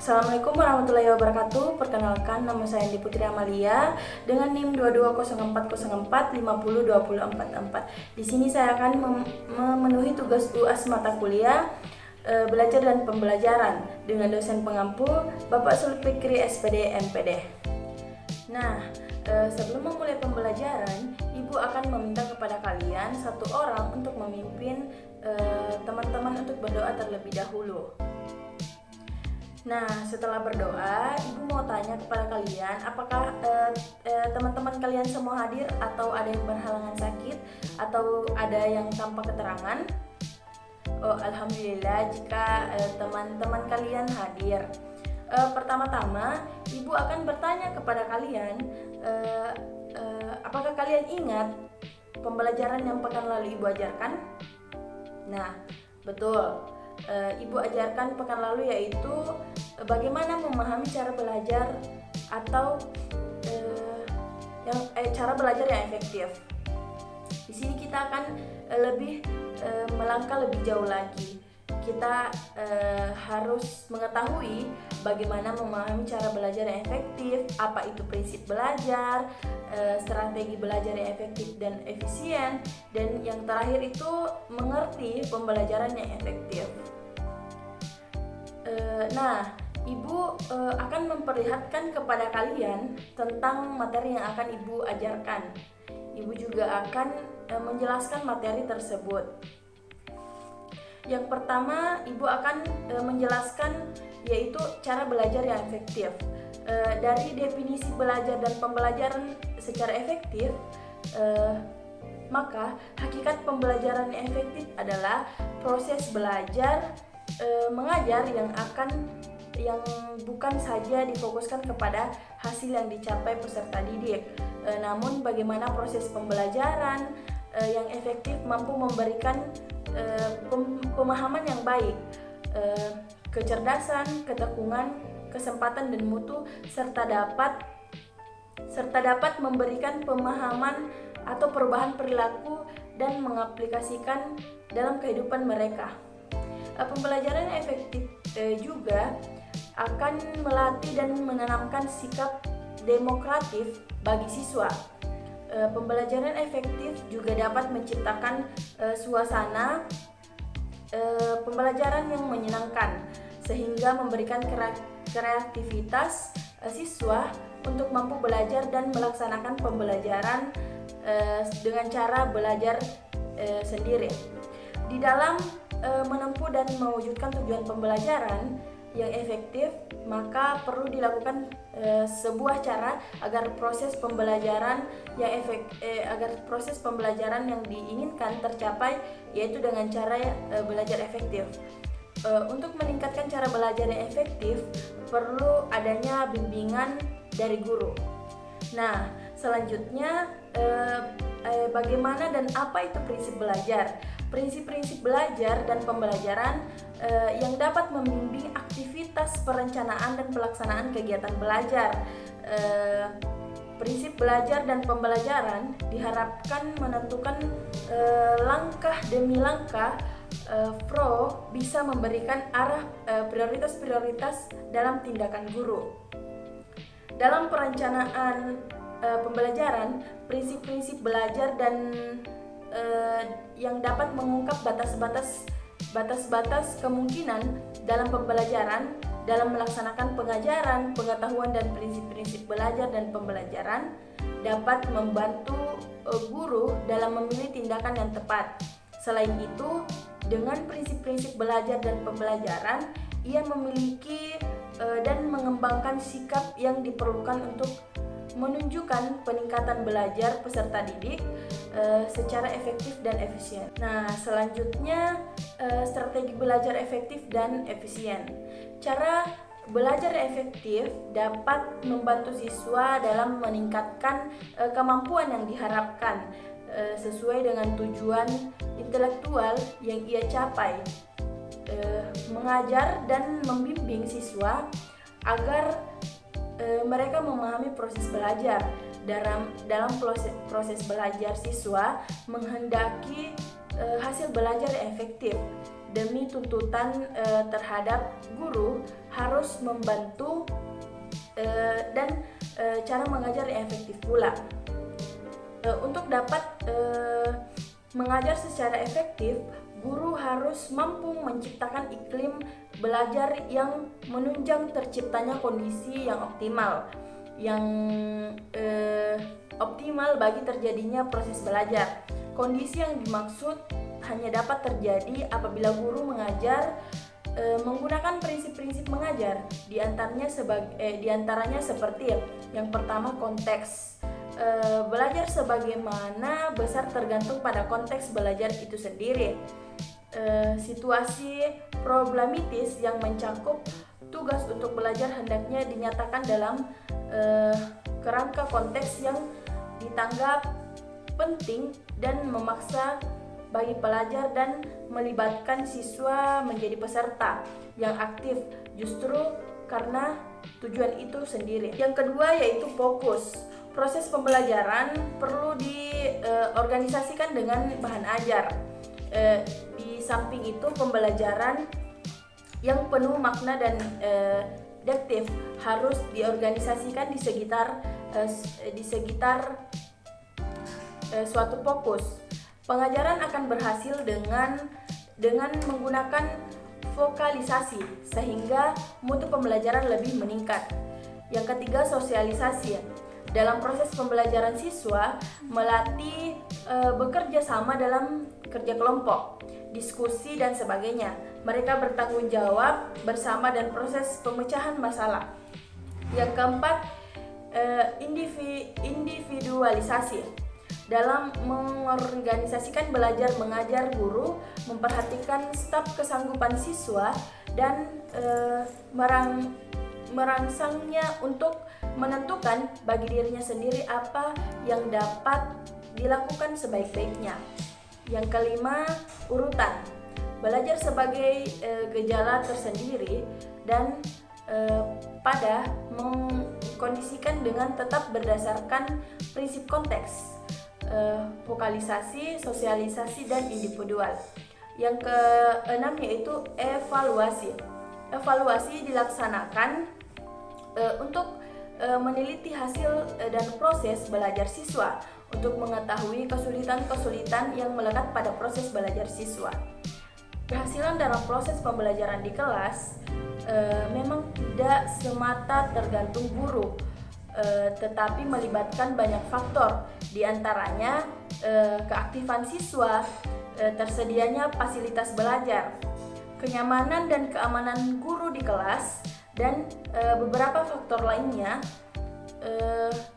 Assalamualaikum warahmatullahi wabarakatuh. Perkenalkan, nama saya Andi Putri Amalia dengan NIM 220404502044. Di sini saya akan memenuhi tugas UAS mata kuliah belajar dan pembelajaran dengan dosen pengampu Bapak Sulfikri SPD MPD. Nah, sebelum memulai pembelajaran, Ibu akan meminta kepada kalian satu orang untuk memimpin teman-teman untuk berdoa terlebih dahulu. Nah, setelah berdoa, Ibu mau tanya kepada kalian, apakah teman-teman kalian semua hadir atau ada yang berhalangan sakit atau ada yang tanpa keterangan? Oh, alhamdulillah jika teman-teman kalian hadir. Pertama-tama, Ibu akan bertanya kepada kalian, apakah kalian ingat pembelajaran yang pekan lalu Ibu ajarkan? Nah, betul. Ibu ajarkan pekan lalu yaitu bagaimana memahami cara belajar atau cara belajar yang efektif. Di sini kita akan melangkah lebih jauh lagi. Kita harus mengetahui bagaimana memahami cara belajar yang efektif, apa itu prinsip belajar, strategi belajar yang efektif dan efisien, dan yang terakhir itu mengerti pembelajaran yang efektif. Nah, Ibu akan memperlihatkan kepada kalian tentang materi yang akan Ibu ajarkan. Ibu juga akan menjelaskan materi tersebut. Yang pertama, Ibu akan menjelaskan yaitu cara belajar yang efektif. Dari definisi belajar dan pembelajaran secara efektif, maka hakikat pembelajaran yang efektif adalah proses belajar mengajar yang bukan saja difokuskan kepada hasil yang dicapai peserta didik, namun bagaimana proses pembelajaran yang efektif mampu memberikan pemahaman yang baik, kecerdasan, ketekunan, kesempatan dan mutu serta dapat memberikan pemahaman atau perubahan perilaku dan mengaplikasikan dalam kehidupan mereka. Pembelajaran efektif juga akan melatih dan menanamkan sikap demokratif bagi siswa. Pembelajaran efektif juga dapat menciptakan suasana pembelajaran yang menyenangkan sehingga memberikan kreativitas siswa untuk mampu belajar dan melaksanakan pembelajaran dengan cara belajar sendiri. Di dalam menempuh dan mewujudkan tujuan pembelajaran yang efektif, maka perlu dilakukan sebuah cara agar proses pembelajaran yang diinginkan tercapai, yaitu dengan cara belajar efektif. Untuk meningkatkan cara belajar yang efektif, perlu adanya bimbingan dari guru. Nah, selanjutnya bagaimana dan apa itu prinsip belajar? Prinsip-prinsip belajar dan pembelajaran yang dapat membimbing aktivitas perencanaan dan pelaksanaan kegiatan belajar. Prinsip belajar dan pembelajaran diharapkan menentukan langkah demi langkah bisa memberikan arah prioritas-prioritas dalam tindakan guru. Dalam perencanaan pembelajaran, prinsip-prinsip belajar dan yang dapat mengungkap batas-batas kemungkinan dalam pembelajaran, dalam melaksanakan pengajaran, pengetahuan dan prinsip-prinsip belajar dan pembelajaran dapat membantu guru dalam memilih tindakan yang tepat. Selain itu, dengan prinsip-prinsip belajar dan pembelajaran, ia memiliki dan mengembangkan sikap yang diperlukan untuk menunjukkan peningkatan belajar peserta didik secara efektif dan efisien. Nah, selanjutnya strategi belajar efektif dan efisien. Cara belajar efektif dapat membantu siswa dalam meningkatkan kemampuan yang diharapkan sesuai dengan tujuan intelektual yang ia capai. Mengajar dan membimbing siswa agar mereka memahami proses belajar. Dalam proses belajar, siswa menghendaki hasil belajar yang efektif. demi tuntutan terhadap guru harus membantu dan cara mengajar yang efektif pula. Untuk dapat mengajar secara efektif, guru harus mampu menciptakan iklim belajar yang menunjang terciptanya kondisi yang optimal bagi terjadinya proses belajar. Kondisi yang dimaksud hanya dapat terjadi apabila guru mengajar menggunakan prinsip-prinsip mengajar, diantaranya seperti yang pertama, konteks. Belajar sebagaimana besar tergantung pada konteks belajar itu sendiri. Situasi problematis yang mencakup tugas untuk belajar hendaknya dinyatakan dalam kerangka konteks yang ditanggap penting dan memaksa bagi pelajar dan melibatkan siswa menjadi peserta yang aktif justru karena tujuan itu sendiri. Yang kedua yaitu fokus. Proses pembelajaran perlu diorganisasikan dengan bahan ajar. Di samping itu, pembelajaran yang penuh makna dan deduktif harus diorganisasikan di sekitar suatu fokus. Pengajaran akan berhasil dengan menggunakan vokalisasi sehingga mutu pembelajaran lebih meningkat. Yang ketiga, sosialisasi. Dalam proses pembelajaran, siswa melatih bekerja sama dalam kerja kelompok, diskusi dan sebagainya. Mereka bertanggung jawab bersama dan proses pemecahan masalah. Yang keempat, individualisasi. Dalam mengorganisasikan belajar mengajar, guru memperhatikan staf kesanggupan siswa dan merangsangnya untuk menentukan bagi dirinya sendiri apa yang dapat dilakukan sebaik-baiknya. Yang kelima, urutan. Belajar sebagai gejala tersendiri dan pada mengkondisikan dengan tetap berdasarkan prinsip konteks, vokalisasi, sosialisasi, dan individual. Yang keenam yaitu evaluasi. Evaluasi dilaksanakan untuk meneliti hasil dan proses belajar siswa untuk mengetahui kesulitan-kesulitan yang melekat pada proses belajar siswa. Kehasilan dalam proses pembelajaran di kelas memang tidak semata tergantung guru, tetapi melibatkan banyak faktor, diantaranya keaktifan siswa, tersedianya fasilitas belajar, kenyamanan dan keamanan guru di kelas, dan beberapa faktor lainnya.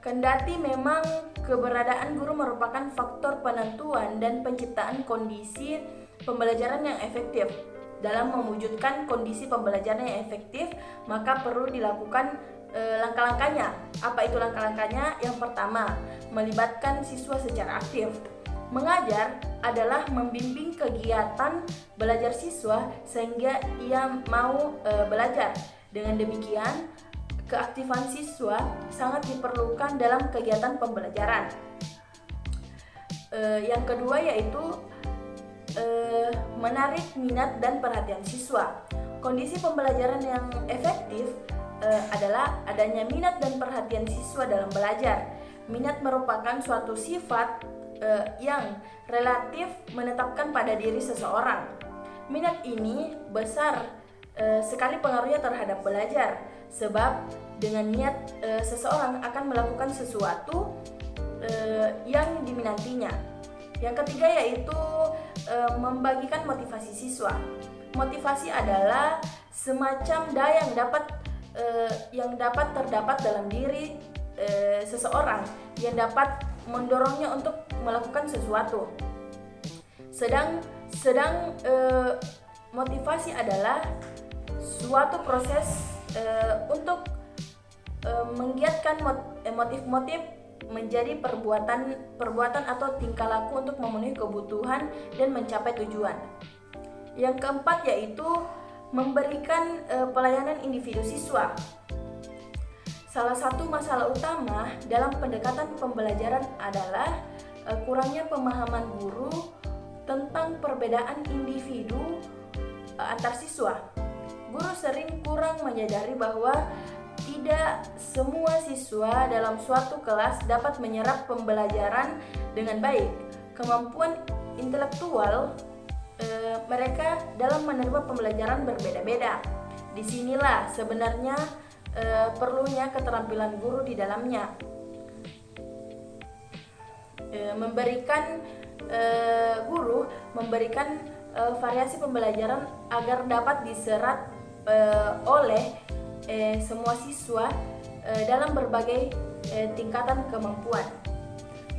Kendati memang keberadaan guru merupakan faktor penentuan dan penciptaan kondisi pembelajaran yang efektif. Dalam mewujudkan kondisi pembelajaran yang efektif, maka perlu dilakukan langkah-langkahnya. Apa itu langkah-langkahnya? Yang pertama, melibatkan siswa secara aktif. Mengajar adalah membimbing kegiatan belajar siswa sehingga ia mau belajar. Dengan demikian, keaktifan siswa sangat diperlukan dalam kegiatan pembelajaran. Yang kedua yaitu menarik minat dan perhatian siswa. Kondisi pembelajaran yang efektif adalah adanya minat dan perhatian siswa dalam belajar. Minat merupakan suatu sifat yang relatif menetapkan pada diri seseorang. Minat ini besar sekali pengaruhnya terhadap belajar, sebab dengan niat seseorang akan melakukan sesuatu yang diminatinya. Yang ketiga yaitu membagikan motivasi siswa. Motivasi adalah semacam daya yang dapat terdapat dalam diri seseorang yang dapat mendorongnya untuk melakukan sesuatu. Sedang motivasi adalah suatu proses untuk menggiatkan motif-motif menjadi perbuatan atau tingkah laku untuk memenuhi kebutuhan dan mencapai tujuan. Yang keempat yaitu memberikan pelayanan individu siswa. Salah satu masalah utama dalam pendekatan pembelajaran adalah kurangnya pemahaman guru tentang perbedaan individu antar siswa. Guru sering kurang menyadari bahwa tidak semua siswa dalam suatu kelas dapat menyerap pembelajaran dengan baik. Kemampuan intelektual mereka dalam menerima pembelajaran berbeda-beda. Disinilah sebenarnya perlunya keterampilan guru di dalamnya. Guru memberikan variasi pembelajaran agar dapat diserap oleh semua siswa dalam berbagai tingkatan kemampuan.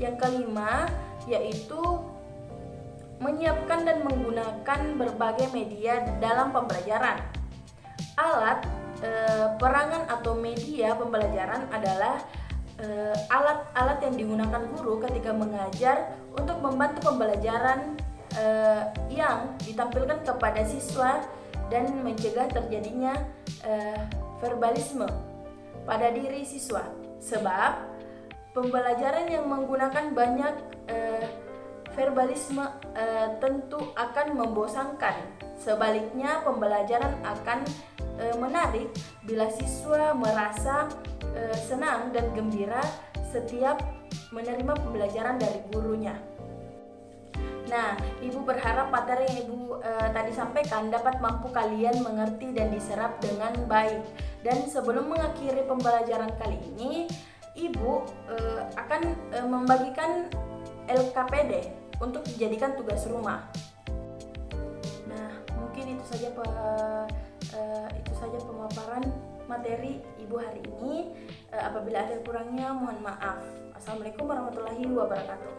Yang kelima yaitu menyiapkan dan menggunakan berbagai media dalam pembelajaran. Perangan atau media pembelajaran adalah alat-alat yang digunakan guru ketika mengajar untuk membantu pembelajaran yang ditampilkan kepada siswa dan mencegah terjadinya verbalisme pada diri siswa. Sebab pembelajaran yang menggunakan banyak verbalisme tentu akan membosankan. Sebaliknya, pembelajaran akan menarik bila siswa merasa senang dan gembira setiap menerima pembelajaran dari gurunya. Nah, Ibu berharap materi yang Ibu tadi sampaikan dapat mampu kalian mengerti dan diserap dengan baik. Dan sebelum mengakhiri pembelajaran kali ini, Ibu akan membagikan LKPD untuk dijadikan tugas rumah. Nah, mungkin itu saja pemaparan materi Ibu hari ini. Apabila ada kurangnya, mohon maaf. Assalamualaikum warahmatullahi wabarakatuh.